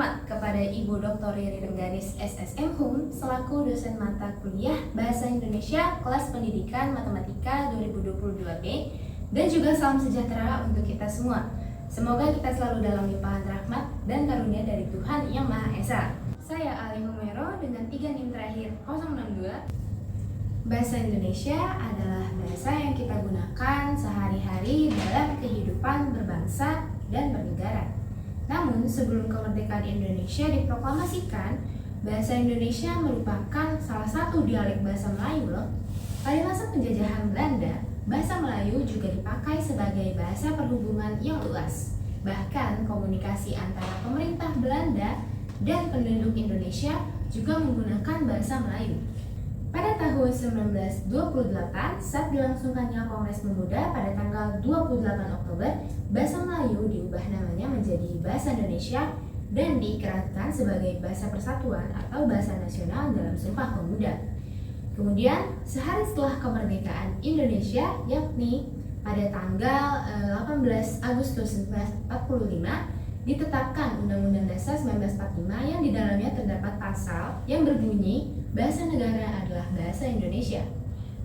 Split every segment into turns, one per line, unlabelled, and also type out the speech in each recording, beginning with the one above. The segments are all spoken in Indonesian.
hormat kepada Ibu Dr. Riri Rengganis SSM Hum selaku dosen mata kuliah Bahasa Indonesia kelas Pendidikan Matematika 2022B, dan juga salam sejahtera untuk kita semua. Semoga kita selalu dalam limpahan rahmat dan karunia dari Tuhan Yang Maha Esa. Saya Ali Humero dengan 3 NIM terakhir 062. Bahasa Indonesia adalah bahasa yang kita gunakan sehari-hari dalam kehidupan berbangsa dan bernegara. Namun, sebelum kemerdekaan Indonesia diproklamasikan, bahasa Indonesia merupakan salah satu dialek bahasa Melayu loh. Pada masa penjajahan Belanda, bahasa Melayu juga dipakai sebagai bahasa perhubungan yang luas. Bahkan, komunikasi antara pemerintah Belanda dan penduduk Indonesia juga menggunakan bahasa Melayu. Pada tahun 1928, saat dilangsungkannya Kongres Pemuda pada tanggal 28 Oktober, bahasa Melayu diubah namanya menjadi Bahasa Indonesia dan diikrarkan sebagai bahasa persatuan atau bahasa nasional dalam Sumpah Pemuda. Kemudian, sehari setelah kemerdekaan Indonesia, yakni pada tanggal 18 Agustus 1945, ditetapkan Undang-Undang Dasar 1945 yang di dalamnya terdapat pasal yang berbunyi bahasa negara adalah bahasa Indonesia.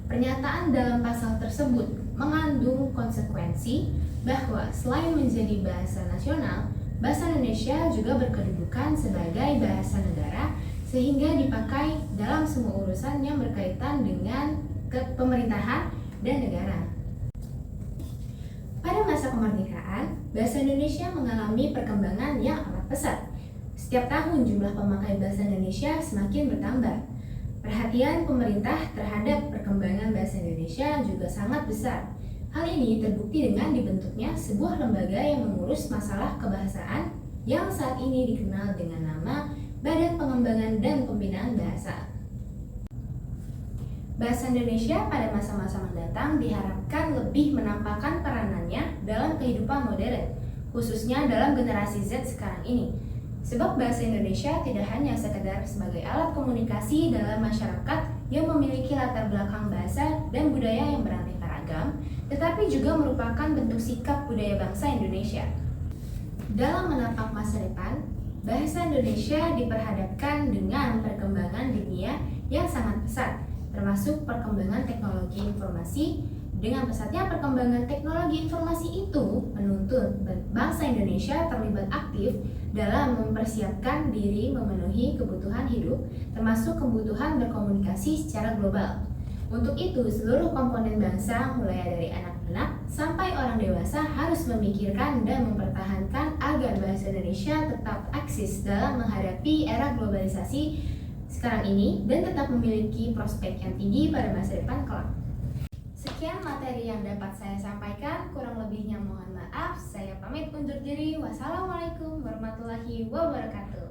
Pernyataan dalam pasal tersebut mengandung konsekuensi bahwa selain menjadi bahasa nasional, bahasa Indonesia juga berkedudukan sebagai bahasa negara sehingga dipakai dalam semua urusan yang berkaitan dengan pemerintahan dan negara. Pada masa kemerdekaan, bahasa Indonesia mengalami perkembangan yang amat pesat. Setiap tahun jumlah pemakai bahasa Indonesia semakin bertambah. Perhatian pemerintah terhadap perkembangan bahasa Indonesia juga sangat besar. Hal ini terbukti dengan dibentuknya sebuah lembaga yang mengurus masalah kebahasaan yang saat ini dikenal dengan nama Badan Pengembangan dan Pembinaan Bahasa. Bahasa Indonesia pada masa-masa mendatang diharapkan lebih menampakkan peranannya dalam kehidupan modern, khususnya dalam generasi Z sekarang ini. Sebab bahasa Indonesia tidak hanya sekedar sebagai alat komunikasi dalam masyarakat yang memiliki latar belakang bahasa dan budaya yang beraneka ragam, tetapi juga merupakan bentuk sikap budaya bangsa Indonesia. Dalam menatap masa depan, bahasa Indonesia diperhadapkan dengan perkembangan dunia yang sangat pesat, termasuk perkembangan teknologi informasi. Dengan pesatnya perkembangan teknologi informasi itu menuntut bangsa Indonesia terlibat aktif dalam mempersiapkan diri memenuhi kebutuhan hidup, termasuk kebutuhan berkomunikasi secara global. Untuk itu, seluruh komponen bangsa, mulai dari anak-anak sampai orang dewasa, harus memikirkan dan mempertahankan agar bahasa Indonesia tetap eksis dalam menghadapi era globalisasi sekarang ini dan tetap memiliki prospek yang tinggi pada masa depan kelak. Sekian materi yang dapat saya sampaikan, kurang lebihnya mohon maaf. Saya pamit undur diri. Wassalamualaikum warahmatullahi wabarakatuh.